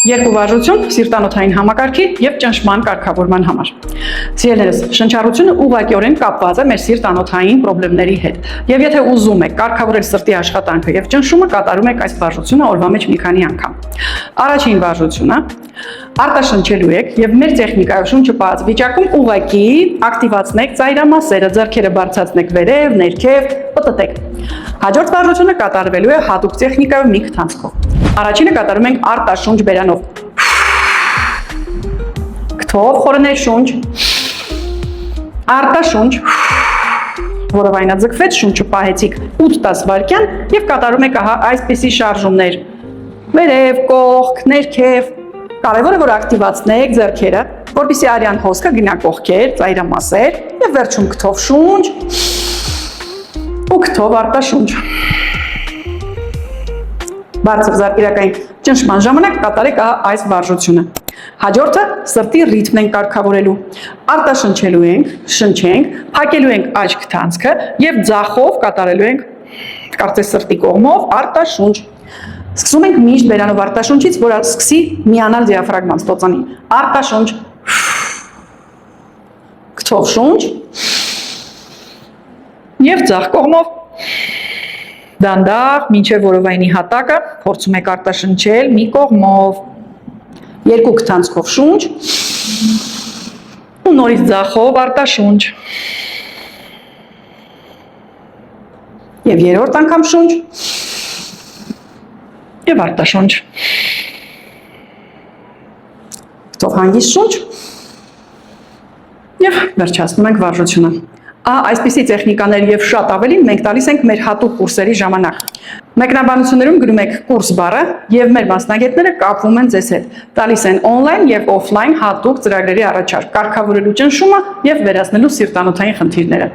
Երկու վարժություն սիրտանոթային համակարգի եւ ճնշման կարգավորման համար։ Սիրելիներս, շնչառությունը ուղղակիորեն կապված է մեր սիրտանոթային խնդիրների հետ։ Եվ եթե ուզում եք կարգավորել սրտի աշխատանքը եւ ճնշումը, կատարում եք այս վարժությունը օրվա մեջ մի քանի անգամ։ Առաջին վարժությունը արտաշնչելու եք եւ մեր տեխնիկայով շունչը բաց վիճակում ուղղակի ակտիվացնեք ծայրամասերը, ձեռքերը բարձրացնեք վերև, ներքև, պտտեք։ Հաջորդ վարժությունը կատարվելու է հատուկ տեխնիկայով մի քթանցքով։ Առաջինը կատարում ենք արտաշունչ բերանով։ Քթով խորներ շունչ։ Արտաշունչ։ Որովայնաձգվեց, շունչը պահեցիք 8-10 վայրկյան եւ կատարում եք ահա այսպիսի շարժումներ։ Վերև, կողք, ներքև։ Կարևորը որ ակտիվացնեք ձեռքերը, որպեսզի արյան հոսքը գնա կողքեր, ծայրամասեր եւ վերջում քթով շունչ ու քթով արտաշունչ։ Բարձր զարկերակային ճնշման ժամանակ կատարեք այս վարժությունը։ Հաջորդը սրտի ռիթմն ենք կարգավորելու։ Արտաշնչելու ենք, շնչենք, փակելու ենք աջ քթանցքը եւ ձախով կատարելու ենք կարծես սրտի կողմով արտաշունչ։ Սկսում ենք միշտ բերանով արտաշունչից, որ սկսի միանալ դիաֆրագման ստոցանին։ Արտաշունչ։ Քթով շունչ։ Եվ ձախ կողմով դանդաղ մինչև որովայնի հատակը փորձում եք արտաշնչել մի կողմով։ Երկու քթանցքով շունչ։ Ու նորից ձախով արտաշունչ։ Եվ երրորդ անգամ շունչ։ Եվ արտաշունչ։ Քթով հանգիստ շունչ։ Եվ վերջացնում ենք վարժությունը։ Այսպիսի տեխնիկաներ եւ շատ ավելին մենք տալիս ենք մեր հատուկ կուրսերի ժամանակ։ Մեկնաբանություններում գրում եք կուրս բառը եւ մեր մասնագետները կապվում են ձեզ հետ։ Տալիս են on-line եւ off-line հատուկ ծրագրերի առաջարկ, կարգավորելու ճնշումը եւ վերացնելու սիրտանոթային խնդիրները։